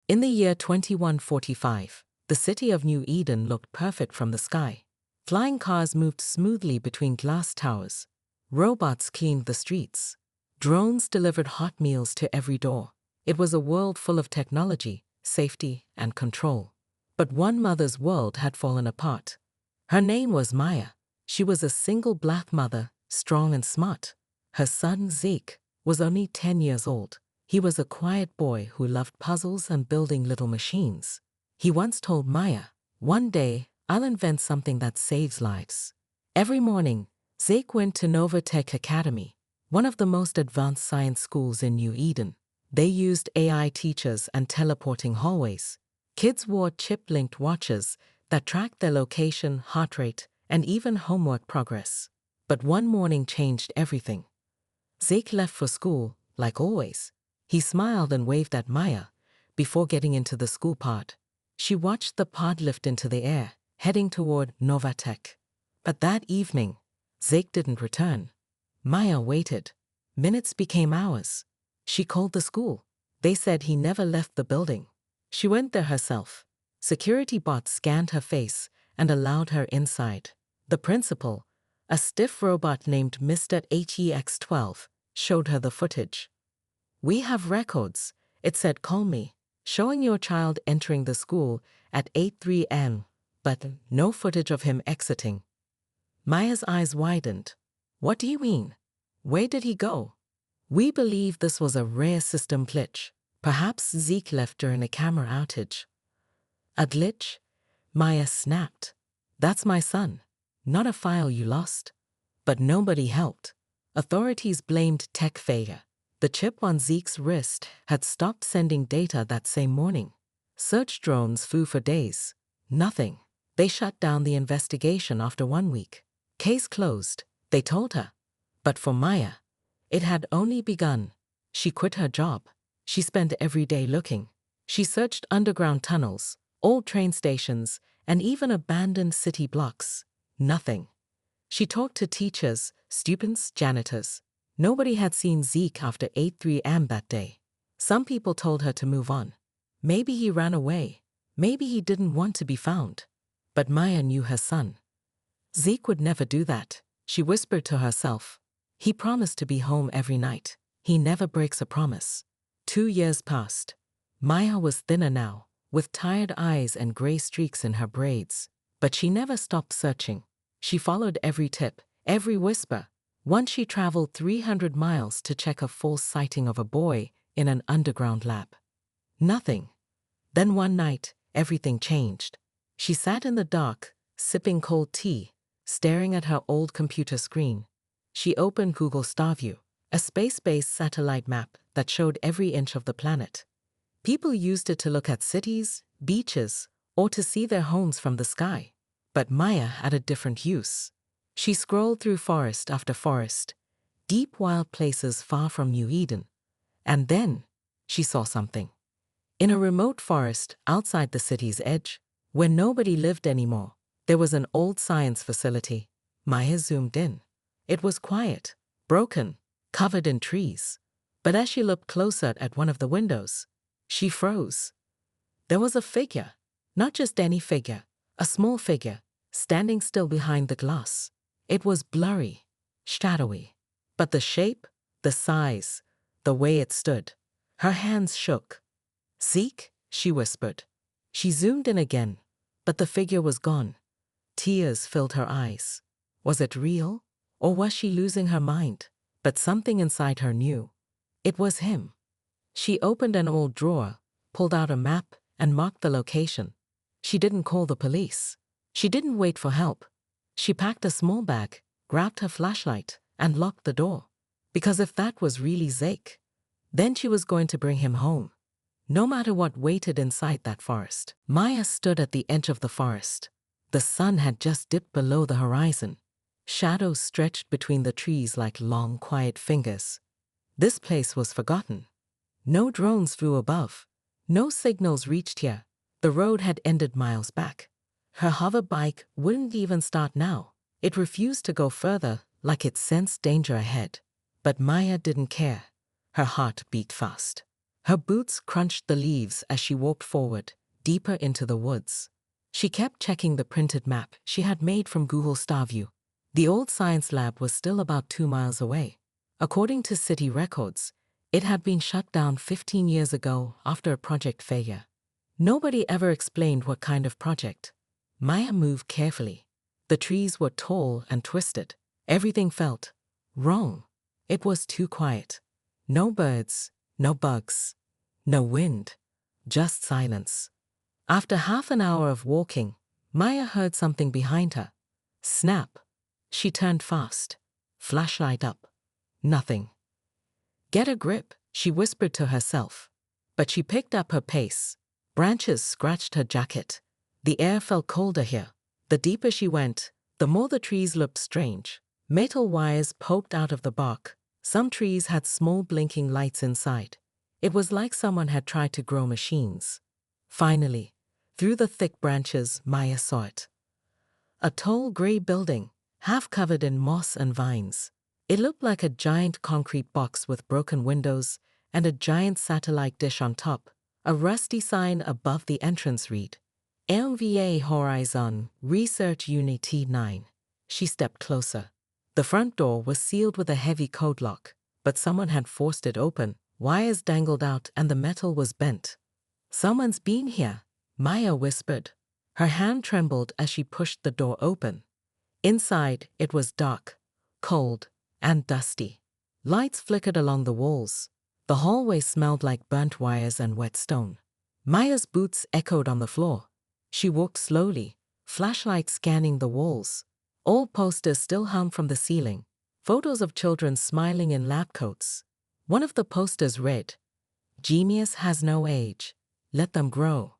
In the year 2145, the city of New Eden looked perfect from the sky. Flying cars moved smoothly between glass towers. Robots cleaned the streets. Drones delivered hot meals to every door. It was a world full of technology, safety, and control. But one mother's world had fallen apart. Her name was Maya. She was a single black mother, strong and smart. Her son, Zeke, was only 10 years old. He was a quiet boy who loved puzzles and building little machines. He once told Maya, "One day, I'll invent something that saves lives." Every morning, Zeke went to Nova Tech Academy, one of the most advanced science schools in New Eden. They used AI teachers and teleporting hallways. Kids wore chip-linked watches that tracked their location, heart rate, and even homework progress. But one morning changed everything. Zeke left for school, like always. He smiled and waved at Maya before getting into the school pod. She watched the pod lift into the air, heading toward Novatech. But that evening, Zeke didn't return. Maya waited. Minutes became hours. She called the school. They said he never left the building. She went there herself. Security bots scanned her face and allowed her inside. The principal, a stiff robot named Mr. HEX12, showed her the footage. "We have records," it said calmly, "showing your child entering the school at 8:03 am, but no footage of him exiting." Maya's eyes widened. "What do you mean? Where did he go?" "We believe this was a rare system glitch. Perhaps Zeke left during a camera outage." "A glitch?" Maya snapped. "That's my son, not a file you lost." But nobody helped. Authorities blamed tech failure. The chip on Zeke's wrist had stopped sending data that same morning. Search drones flew for days. Nothing. They shut down the investigation after 1 week. "Case closed," they told her. But for Maya, it had only begun. She quit her job. She spent every day looking. She searched underground tunnels, old train stations, and even abandoned city blocks. Nothing. She talked to teachers, students, janitors. Nobody had seen Zeke after 8:03 am that day. Some people told her to move on. Maybe he ran away. Maybe he didn't want to be found. But Maya knew her son. Zeke would never do that, she whispered to herself. He promised to be home every night. He never breaks a promise. 2 years passed. Maya was thinner now, with tired eyes and gray streaks in her braids. But she never stopped searching. She followed every tip, every whisper. Once she traveled 300 miles to check a false sighting of a boy in an underground lab. Nothing. Then one night, everything changed. She sat in the dark, sipping cold tea, staring at her old computer screen. She opened Google Starview, a space-based satellite map that showed every inch of the planet. People used it to look at cities, beaches, or to see their homes from the sky. But Maya had a different use. She scrolled through forest after forest, deep wild places far from New Eden. And then she saw something. In a remote forest outside the city's edge, where nobody lived anymore, there was an old science facility. Maya zoomed in. It was quiet, broken, covered in trees. But as she looked closer at one of the windows, she froze. There was a figure, not just any figure, a small figure, standing still behind the glass. It was blurry, shadowy. But the shape, the size, the way it stood, her hands shook. "Zeke," she whispered. She zoomed in again, but the figure was gone. Tears filled her eyes. Was it real, or was she losing her mind? But something inside her knew. It was him. She opened an old drawer, pulled out a map, and marked the location. She didn't call the police. She didn't wait for help. She packed a small bag, grabbed her flashlight, and locked the door. Because if that was really Zeke, then she was going to bring him home, no matter what waited inside that forest. Maya stood at the edge of the forest. The sun had just dipped below the horizon. Shadows stretched between the trees like long, quiet fingers. This place was forgotten. No drones flew above. No signals reached here. The road had ended miles back. Her hover bike wouldn't even start now. It refused to go further, like it sensed danger ahead. But Maya didn't care. Her heart beat fast. Her boots crunched the leaves as she walked forward, deeper into the woods. She kept checking the printed map she had made from Google Star View. The old science lab was still about 2 miles away. According to city records, it had been shut down 15 years ago after a project failure. Nobody ever explained what kind of project. Maya moved carefully. The trees were tall and twisted. Everything felt wrong. It was too quiet. No birds, no bugs, no wind, just silence. After half an hour of walking, Maya heard something behind her. Snap. She turned fast. Flashlight up. Nothing. Get a grip, she whispered to herself. But she picked up her pace. Branches scratched her jacket. The air felt colder here. The deeper she went, the more the trees looked strange. Metal wires poked out of the bark. Some trees had small blinking lights inside. It was like someone had tried to grow machines. Finally, through the thick branches, Maya saw it. A tall gray building, half covered in moss and vines. It looked like a giant concrete box with broken windows and a giant satellite dish on top. A rusty sign above the entrance read, MVA Horizon Research Unit T9. She stepped closer. The front door was sealed with a heavy code lock, but someone had forced it open. Wires dangled out and the metal was bent. Someone's been here, Maya whispered. Her hand trembled as she pushed the door open. Inside, it was dark, cold, and dusty. Lights flickered along the walls. The hallway smelled like burnt wires and wet stone. Maya's boots echoed on the floor. She walked slowly, flashlight scanning the walls. Old posters still hung from the ceiling, photos of children smiling in lab coats. One of the posters read, "Genius has no age. Let them grow."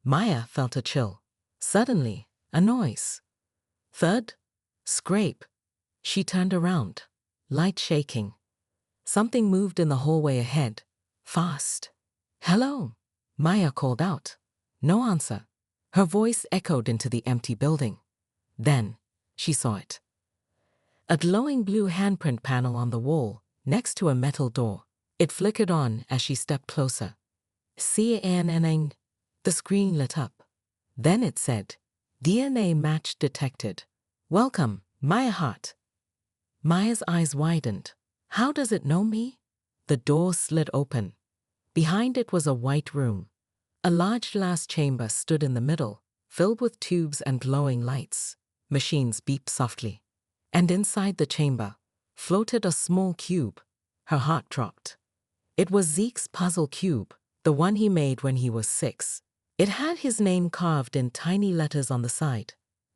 Maya felt a chill. Suddenly, a noise. Thud, scrape. She turned around, light shaking. Something moved in the hallway ahead, fast. "Hello," Maya called out. No answer. Her voice echoed into the empty building. Then, she saw it. A glowing blue handprint panel on the wall, next to a metal door. It flickered on as she stepped closer. CNN. The screen lit up. Then it said, "DNA match detected. Welcome, Maya Hart." Maya's eyes widened. How does it know me? The door slid open. Behind it was a white room. A large glass chamber stood in the middle, filled with tubes and glowing lights. Machines beeped softly. And inside the chamber floated a small cube. Her heart dropped. It was Zeke's puzzle cube, the one he made when he was 6. It had his name carved in tiny letters on the side.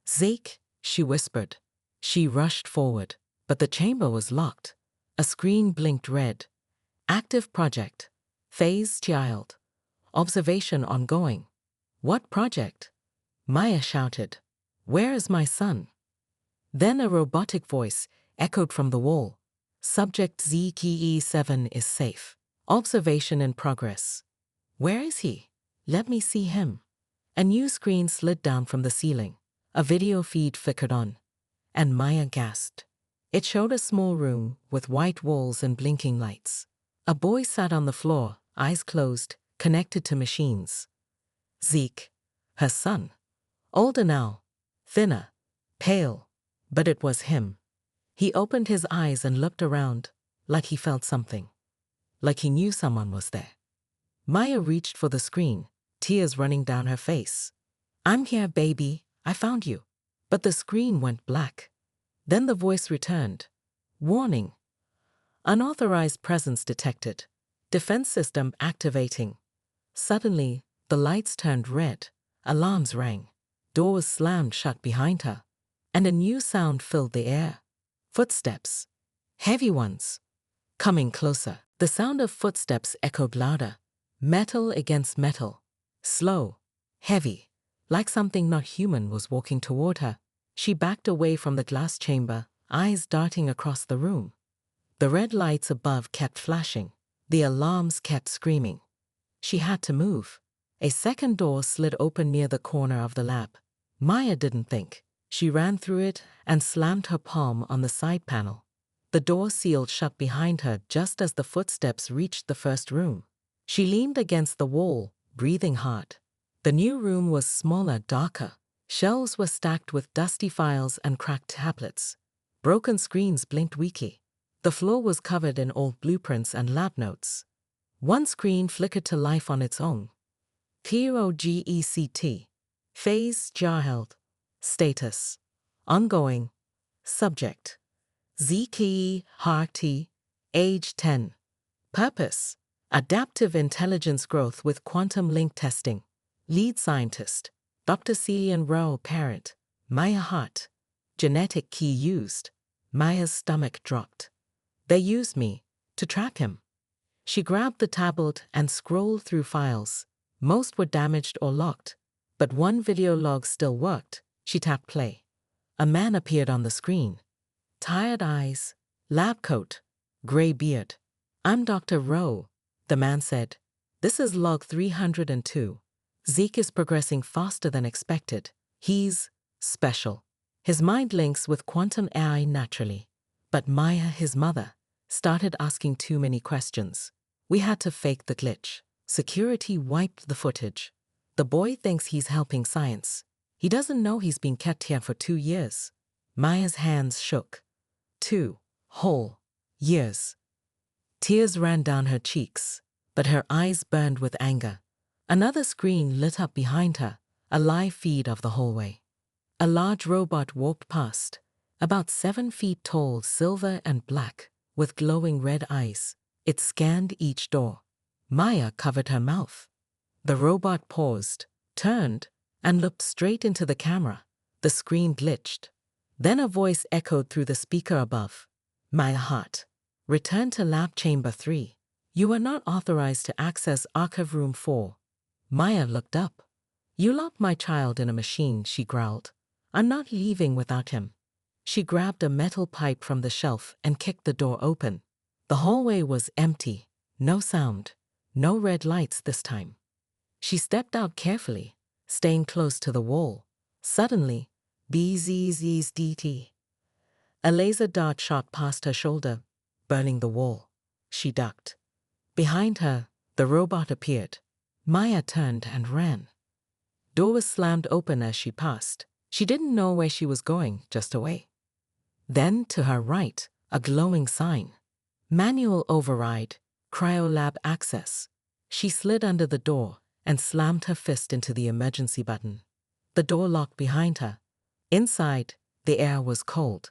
"Zeke," she whispered. She rushed forward, but the chamber was locked. A screen blinked red. Active project. Phase child. Observation ongoing. What project? Maya shouted. "Where is my son?" Then a robotic voice echoed from the wall. "Subject ZKE7 is safe. Observation in progress." "Where is he? Let me see him." A new screen slid down from the ceiling. A video feed flickered on. And Maya gasped. It showed a small room with white walls and blinking lights. A boy sat on the floor, eyes closed, connected to machines. Zeke, her son. Older now, thinner, pale, but it was him. He opened his eyes and looked around, like he felt something. Like he knew someone was there. Maya reached for the screen, tears running down her face. "I'm here, baby. I found you." But the screen went black. Then the voice returned. "Warning. Unauthorized presence detected. Defense system activating." Suddenly, the lights turned red. Alarms rang. Doors slammed shut behind her. And a new sound filled the air. Footsteps. Heavy ones. Coming closer. The sound of footsteps echoed louder. Metal against metal. Slow. Heavy. Like something not human was walking toward her. She backed away from the glass chamber, eyes darting across the room. The red lights above kept flashing. The alarms kept screaming. She had to move. A second door slid open near the corner of the lab. Maya didn't think. She ran through it and slammed her palm on the side panel. The door sealed shut behind her just as the footsteps reached the first room. She leaned against the wall, breathing hard. The new room was smaller, darker. Shelves were stacked with dusty files and cracked tablets. Broken screens blinked weakly. The floor was covered in old blueprints and lab notes. One screen flickered to life on its own. POGECT. Phase Jarheld. Status. Ongoing. Subject. ZKE Harty. Age 10. Purpose. Adaptive intelligence growth with quantum link testing. Lead scientist. Dr. Celian Rao. Parent. Maya Hart. Genetic key used. Maya's stomach dropped. They used me to trap him. She grabbed the tablet and scrolled through files. Most were damaged or locked, but one video log still worked. She tapped play. A man appeared on the screen. Tired eyes, lab coat, gray beard. I'm Dr. Rowe, the man said. This is log 302. Zeke is progressing faster than expected. He's special. His mind links with quantum AI naturally. But Maya, his mother, started asking too many questions. We had to fake the glitch. Security wiped the footage. The boy thinks he's helping science. He doesn't know he's been kept here for 2 years. Maya's hands shook. 2 whole years. Tears ran down her cheeks, but her eyes burned with anger. Another screen lit up behind her, a live feed of the hallway. A large robot walked past, about 7 feet tall, silver and black, with glowing red eyes. It scanned each door. Maya covered her mouth. The robot paused, turned, and looked straight into the camera. The screen glitched. Then a voice echoed through the speaker above. Maya Hart, return to Lab Chamber 3. You are not authorized to access Archive Room 4. Maya looked up. You locked my child in a machine, she growled. I'm not leaving without him. She grabbed a metal pipe from the shelf and kicked the door open. The hallway was empty, no sound, no red lights this time. She stepped out carefully, staying close to the wall. Suddenly, BZZDT. A laser dart shot past her shoulder, burning the wall. She ducked. Behind her, the robot appeared. Maya turned and ran. Door was slammed open as she passed. She didn't know where she was going, just away. Then, to her right, a glowing sign. Manual override, cryolab access. She slid under the door and slammed her fist into the emergency button. The door locked behind her. Inside, the air was cold.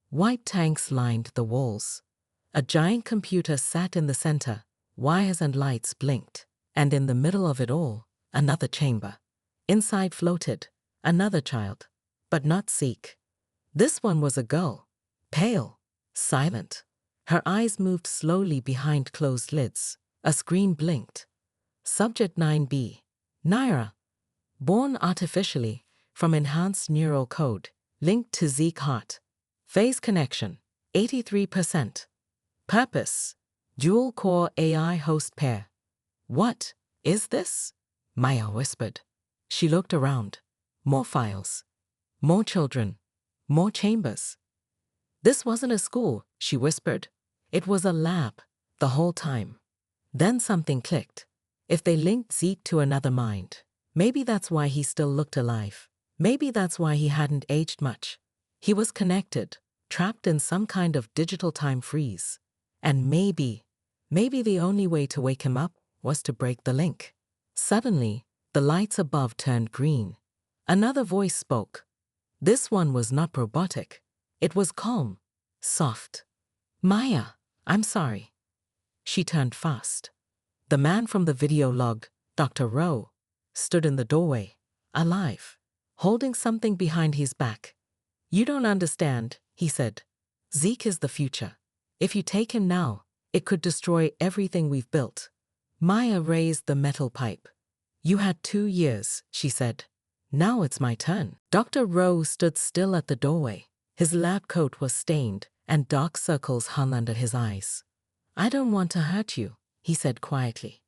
White tanks lined the walls. A giant computer sat in the center. Wires and lights blinked. And in the middle of it all, another chamber. Inside floated another child, but not Zeke. This one was a girl, pale, silent. Her eyes moved slowly behind closed lids. A screen blinked. Subject 9B. Naira. Born artificially from enhanced neural code, linked to Zeke Hart. Phase connection, 83%. Purpose, dual-core AI host pair. What is this? Maya whispered. She looked around. More files. More children. More chambers. This wasn't a school, she whispered. It was a lab, the whole time. Then something clicked. If they linked Zeke to another mind, maybe that's why he still looked alive. Maybe that's why he hadn't aged much. He was connected, trapped in some kind of digital time freeze. And maybe the only way to wake him up was to break the link. Suddenly, the lights above turned green. Another voice spoke. This one was not robotic. It was calm, soft. Maya, I'm sorry. She turned fast. The man from the video log, Dr. Rowe, stood in the doorway, alive, holding something behind his back. You don't understand, he said. Zeke is the future. If you take him now, it could destroy everything we've built. Maya raised the metal pipe. You had 2 years, she said. Now it's my turn. Dr. Rowe stood still at the doorway. His lab coat was stained, and dark circles hung under his eyes. I don't want to hurt you, he said quietly.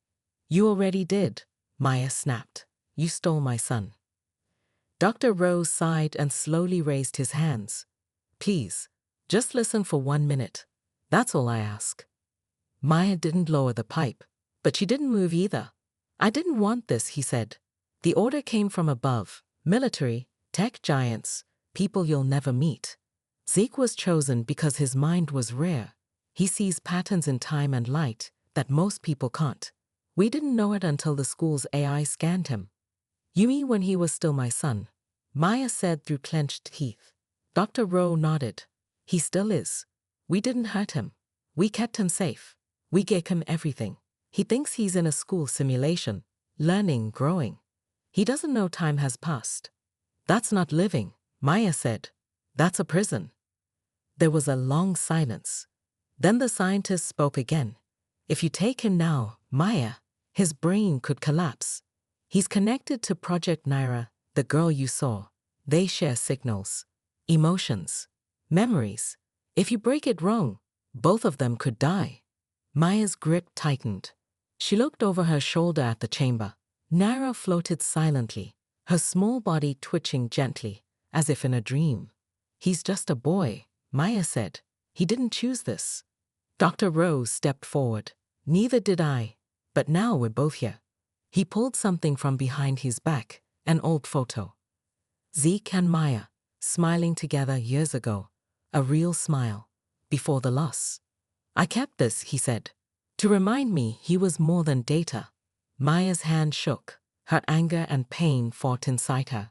You already did, Maya snapped. You stole my son. Dr. Rowe sighed and slowly raised his hands. Please, just listen for 1 minute. That's all I ask. Maya didn't lower the pipe. But she didn't move either. I didn't want this, he said. The order came from above. Military, tech giants, people you'll never meet. Zeke was chosen because his mind was rare. He sees patterns in time and light that most people can't. We didn't know it until the school's AI scanned him. You mean when he was still my son? Maya said through clenched teeth. Dr. Rowe nodded. He still is. We didn't hurt him. We kept him safe. We gave him everything. He thinks he's in a school simulation, learning, growing. He doesn't know time has passed. That's not living, Maya said. That's a prison. There was a long silence. Then the scientist spoke again. If you take him now, Maya, his brain could collapse. He's connected to Project Naira, the girl you saw. They share signals, emotions, memories. If you break it wrong, both of them could die. Maya's grip tightened. She looked over her shoulder at the chamber. Naira floated silently, her small body twitching gently, as if in a dream. He's just a boy, Maya said. He didn't choose this. Dr. Rose stepped forward. Neither did I. But now we're both here. He pulled something from behind his back, an old photo. Zeke and Maya, smiling together years ago. A real smile, before the loss. I kept this, he said, to remind me he was more than data. Maya's hand shook. Her anger and pain fought inside her.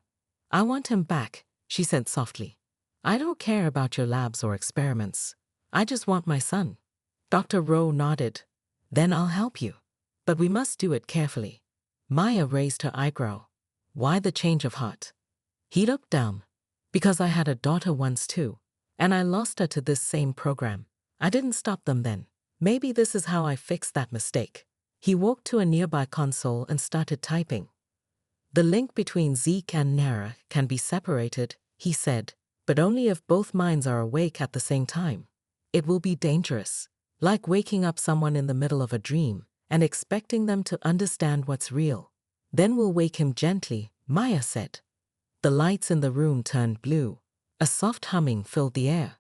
I want him back, she said softly. I don't care about your labs or experiments. I just want my son. Dr. Rowe nodded. Then I'll help you. But we must do it carefully. Maya raised her eyebrow. Why the change of heart? He looked down. Because I had a daughter once too, and I lost her to this same program. I didn't stop them then. Maybe this is how I fixed that mistake. He walked to a nearby console and started typing. The link between Zeke and Naira can be separated, he said, but only if both minds are awake at the same time. It will be dangerous, like waking up someone in the middle of a dream and expecting them to understand what's real. Then we'll wake him gently, Maya said. The lights in the room turned blue. A soft humming filled the air.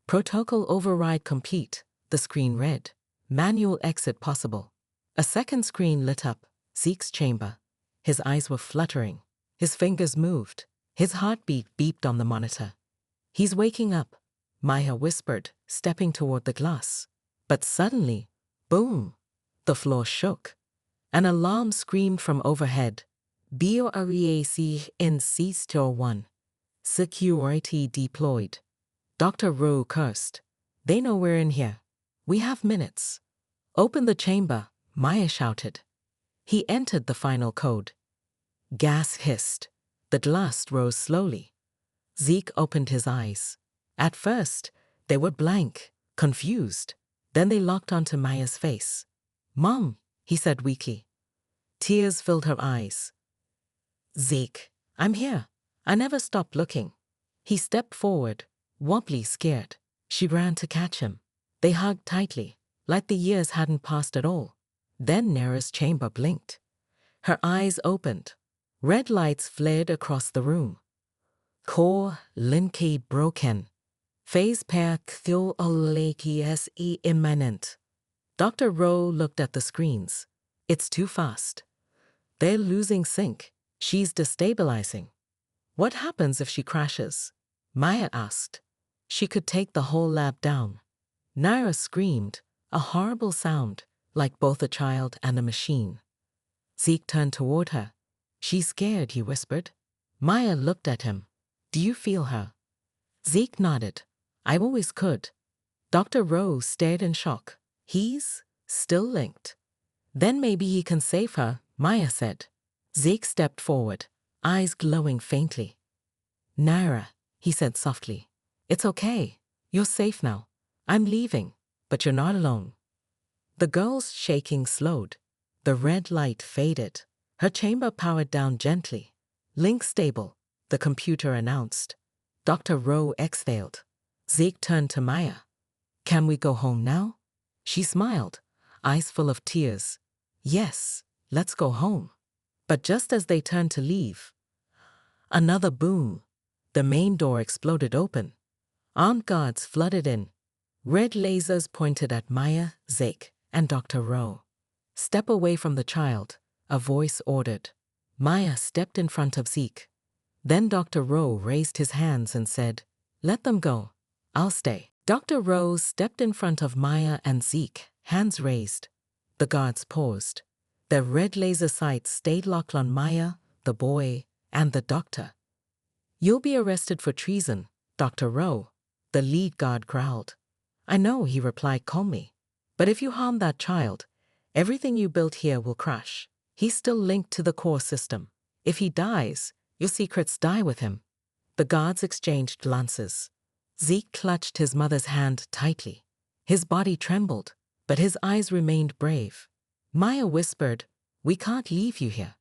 Protocol override complete, the screen read. Manual exit possible. A second screen lit up, Zeke's chamber. His eyes were fluttering. His fingers moved. His heartbeat beeped on the monitor. He's waking up, Maya whispered, stepping toward the glass. But suddenly, boom, the floor shook. An alarm screamed from overhead. BOREAC in C-Store 1. Security deployed. Dr. Rowe cursed. They know we're in here. We have minutes. Open the chamber, Maya shouted. He entered the final code. Gas hissed. The glass rose slowly. Zeke opened his eyes. At first, they were blank, confused. Then they locked onto Maya's face. Mom, he said weakly. Tears filled her eyes. Zeke, I'm here. I never stopped looking. He stepped forward, wobbly, scared. She ran to catch him. They hugged tightly, like the years hadn't passed at all. Then Naira's chamber blinked. Her eyes opened. Red lights flared across the room. Core Linke broken. Phase pair Kthul se immanent. Dr. Rowe looked at the screens. It's too fast. They're losing sync. She's destabilizing. What happens if she crashes? Maya asked. She could take the whole lab down. Naira screamed, a horrible sound, like both a child and a machine. Zeke turned toward her. She's scared, he whispered. Maya looked at him. Do you feel her? Zeke nodded. I always could. Dr. Rose stared in shock. He's still linked. Then maybe he can save her, Maya said. Zeke stepped forward, eyes glowing faintly. Naira, he said softly. It's okay. You're safe now. I'm leaving, but you're not alone. The girl's shaking slowed. The red light faded. Her chamber powered down gently. Link stable, the computer announced. Dr. Rowe exhaled. Zeke turned to Maya. Can we go home now? She smiled, eyes full of tears. Yes, let's go home. But just as they turned to leave, another boom. The main door exploded open. Armed guards flooded in. Red lasers pointed at Maya, Zeke, and Dr. Rowe. Step away from the child, a voice ordered. Maya stepped in front of Zeke. Then Dr. Rowe raised his hands and said, "Let them go. I'll stay." Dr. Rowe stepped in front of Maya and Zeke, hands raised. The guards paused. Their red laser sights stayed locked on Maya, the boy, and the doctor. "You'll be arrested for treason, Dr. Rowe," the lead guard growled. "I know," he replied calmly. "But if you harm that child, everything you built here will crash. He's still linked to the core system. If he dies, your secrets die with him." The guards exchanged glances. Zeke clutched his mother's hand tightly. His body trembled, but his eyes remained brave. Maya whispered, "We can't leave you here."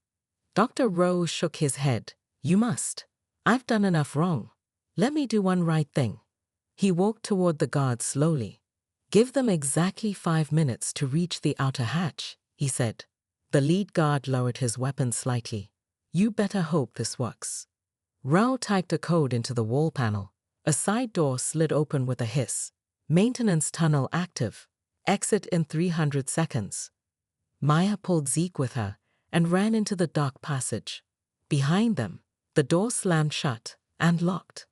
Dr. Rowe shook his head. "You must. I've done enough wrong. Let me do one right thing." He walked toward the guards slowly. "Give them exactly 5 minutes to reach the outer hatch," he said. The lead guard lowered his weapon slightly. "You better hope this works." Rowe typed a code into the wall panel. A side door slid open with a hiss. "Maintenance tunnel active. Exit in 300 seconds." Maya pulled Zeke with her and ran into the dark passage. Behind them, the door slammed shut and locked.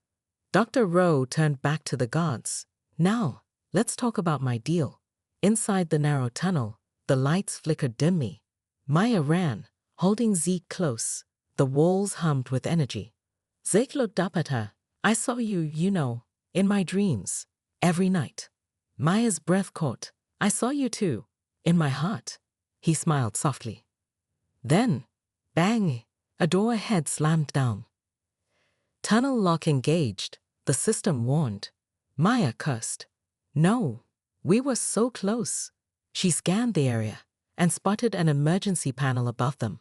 Dr. Rowe turned back to the guards. "Now, let's talk about my deal." Inside the narrow tunnel, the lights flickered dimly. Maya ran, holding Zeke close. The walls hummed with energy. Zeke looked up at her. "I saw you, in my dreams. Every night." Maya's breath caught. "I saw you too. In my heart." He smiled softly. Then, bang, a door ahead slammed down. Tunnel lock engaged, the system warned. Maya cursed. "No, we were so close." She scanned the area and spotted an emergency panel above them.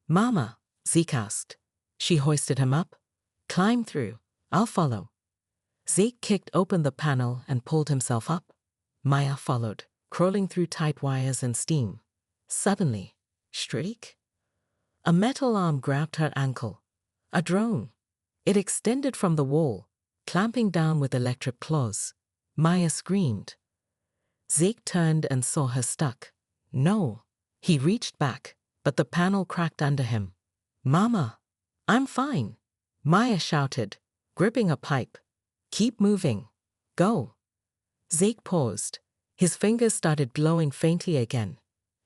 "Mama," Zeke asked. She hoisted him up. "Climb through. I'll follow." Zeke kicked open the panel and pulled himself up. Maya followed, crawling through tight wires and steam. Suddenly, shriek! A metal arm grabbed her ankle. A drone. It extended from the wall, clamping down with electric claws. Maya screamed. Zeke turned and saw her stuck. "No." He reached back, but the panel cracked under him. "Mama, I'm fine," Maya shouted, gripping a pipe. "Keep moving. Go." Zeke paused. His fingers started glowing faintly again.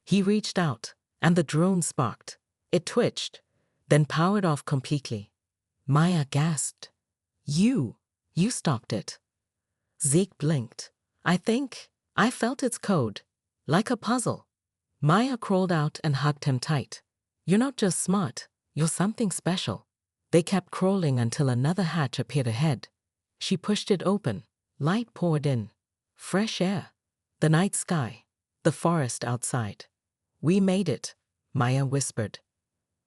He reached out, and the drone sparked. It twitched, then powered off completely. Maya gasped. You stopped it." Zeke blinked. I felt its code, like a puzzle." Maya crawled out and hugged him tight. "You're not just smart, you're something special." They kept crawling until another hatch appeared ahead. She pushed it open. Light poured in. Fresh air. The night sky. The forest outside. "We made it," Maya whispered.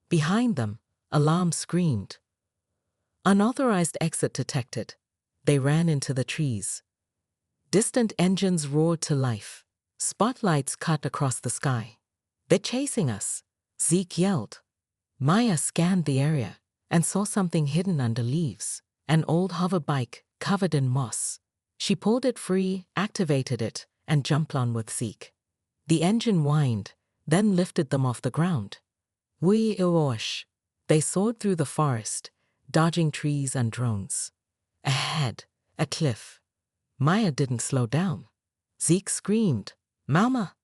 Behind them, alarms screamed. Unauthorized exit detected. They ran into the trees. Distant engines roared to life. Spotlights cut across the sky. "They're chasing us," Zeke yelled. Maya scanned the area and saw something hidden under leaves, an old hover bike covered in moss. She pulled it free, activated it, and jumped on with Zeke. The engine whined, then lifted them off the ground. Wee Iwosh. They soared through the forest, dodging trees and drones. Ahead, a cliff. Maya didn't slow down. Zeke screamed, "Mama!"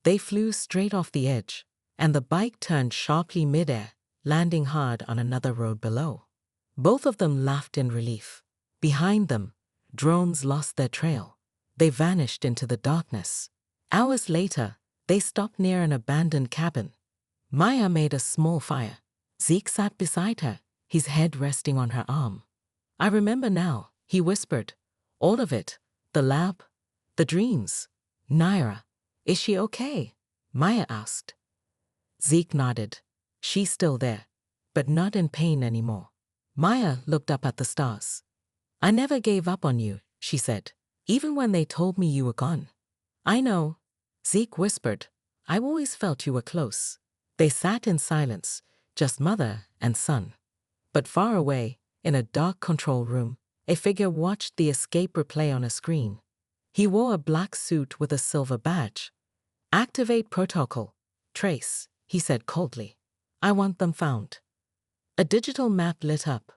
They flew straight off the edge, and the bike turned sharply midair, landing hard on another road below. Both of them laughed in relief. Behind them, drones lost their trail. They vanished into the darkness. Hours later, they stopped near an abandoned cabin. Maya made a small fire. Zeke sat beside her, his head resting on her arm. "I remember now," he whispered. "All of it. The lab, the dreams. Naira, is she okay?" Maya asked. Zeke nodded. "She's still there, but not in pain anymore." Maya looked up at the stars. "I never gave up on you," she said, "even when they told me you were gone." "I know," Zeke whispered. "I've always felt you were close." They sat in silence, just mother and son. But far away, in a dark control room, a figure watched the escape replay on a screen. He wore a black suit with a silver badge. "Activate protocol," Trace, he said coldly. I want them found. A digital map lit up.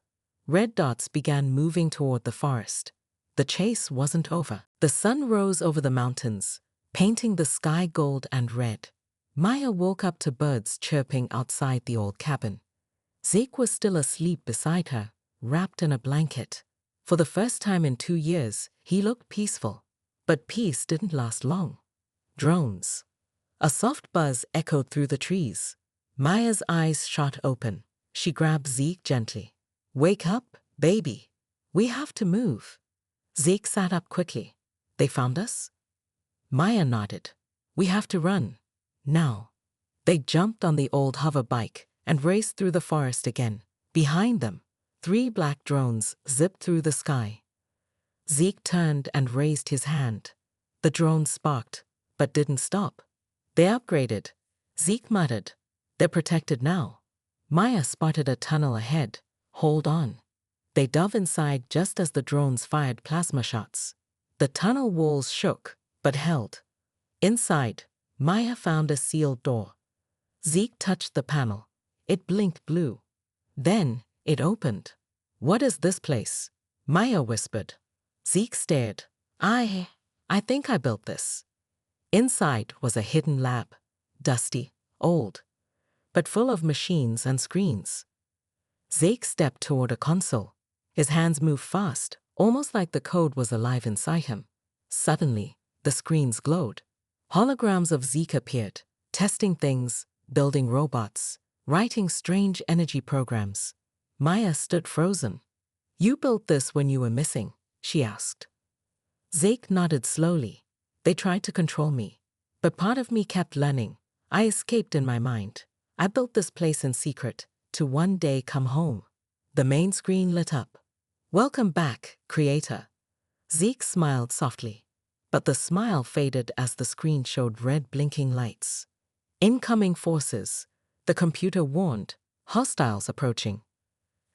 Red dots began moving toward the forest. The chase wasn't over. The sun rose over the mountains, painting the sky gold and red. Maya woke up to birds chirping outside the old cabin. Zeke was still asleep beside her, wrapped in a blanket. For the first time in 2 years, he looked peaceful. But peace didn't last long. Drones. A soft buzz echoed through the trees. Maya's eyes shot open. She grabbed Zeke gently. Wake up, baby. We have to move. Zeke sat up quickly. They found us? Maya nodded. We have to run. Now. They jumped on the old hover bike and raced through the forest again. Behind them, 3 black drones zipped through the sky. Zeke turned and raised his hand. The drones sparked, but didn't stop. They upgraded. Zeke muttered. They're protected now. Maya spotted a tunnel ahead. Hold on. They dove inside just as the drones fired plasma shots. The tunnel walls shook, but held. Inside, Maya found a sealed door. Zeke touched the panel. It blinked blue. Then, it opened. What is this place? Maya whispered. Zeke stared. I think I built this. Inside was a hidden lab. Dusty, old, but full of machines and screens. Zeke stepped toward a console. His hands moved fast, almost like the code was alive inside him. Suddenly, the screens glowed. Holograms of Zeke appeared, testing things, building robots, writing strange energy programs. Maya stood frozen. You built this when you were missing, she asked. Zeke nodded slowly. They tried to control me, but part of me kept learning. I escaped in my mind. I built this place in secret, to one day come home. The main screen lit up. Welcome back, creator. Zeke smiled softly, but the smile faded as the screen showed red blinking lights. Incoming forces, the computer warned, hostiles approaching.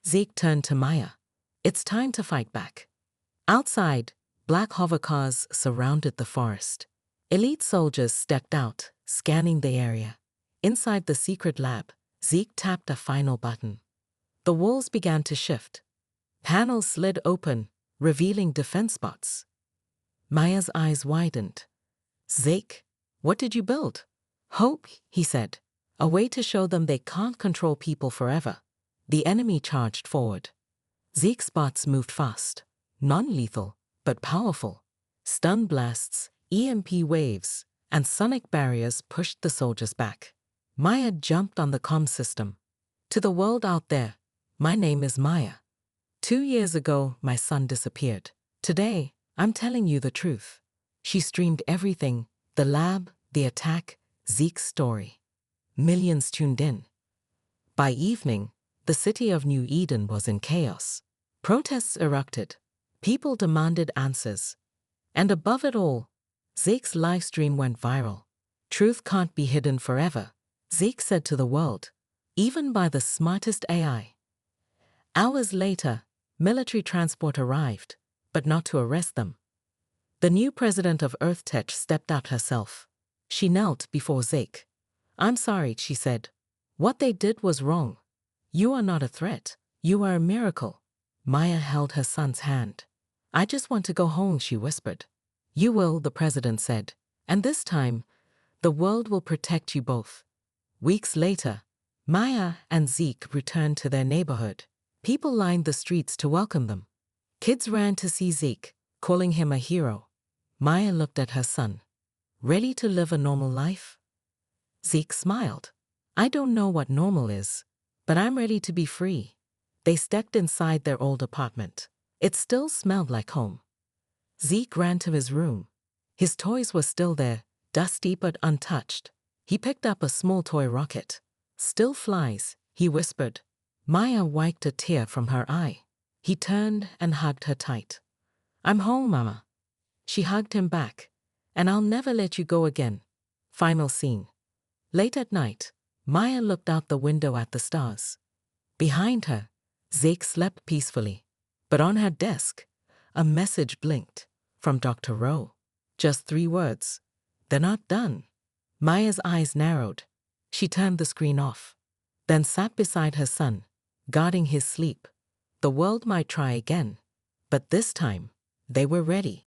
Zeke turned to Maya. It's time to fight back. Outside, black hovercars surrounded the forest. Elite soldiers stepped out, scanning the area. Inside the secret lab, Zeke tapped a final button. The walls began to shift. Panels slid open, revealing defense spots. Maya's eyes widened. Zeke, what did you build? Hope, he said. A way to show them they can't control people forever. The enemy charged forward. Zeke's bots moved fast. Non-lethal, but powerful. Stun blasts, EMP waves, and sonic barriers pushed the soldiers back. Maya jumped on the comm system. To the world out there, my name is Maya. 2 years ago, my son disappeared. Today, I'm telling you the truth. She streamed everything, the lab, the attack, Zeke's story. Millions tuned in. By evening, the city of New Eden was in chaos. Protests erupted. People demanded answers. And above it all, Zeke's livestream went viral. Truth can't be hidden forever, Zeke said to the world, even by the smartest AI. Hours later, military transport arrived, but not to arrest them. The new president of EarthTech stepped out herself. She knelt before Zeke. I'm sorry, she said. What they did was wrong. You are not a threat. You are a miracle. Maya held her son's hand. I just want to go home, she whispered. You will, the president said. And this time, the world will protect you both. Weeks later, Maya and Zeke returned to their neighborhood. People lined the streets to welcome them. Kids ran to see Zeke, calling him a hero. Maya looked at her son. Ready to live a normal life? Zeke smiled. I don't know what normal is, but I'm ready to be free. They stepped inside their old apartment. It still smelled like home. Zeke ran to his room. His toys were still there, dusty but untouched. He picked up a small toy rocket. Still flies, he whispered. Maya wiped a tear from her eye. He turned and hugged her tight. I'm home, Mama. She hugged him back. And I'll never let you go again. Final scene. Late at night, Maya looked out the window at the stars. Behind her, Zeke slept peacefully. But on her desk, a message blinked from Dr. Rowe. Just 3 words. They're not done. Maya's eyes narrowed. She turned the screen off, then sat beside her son, guarding his sleep. The world might try again, but this time, they were ready.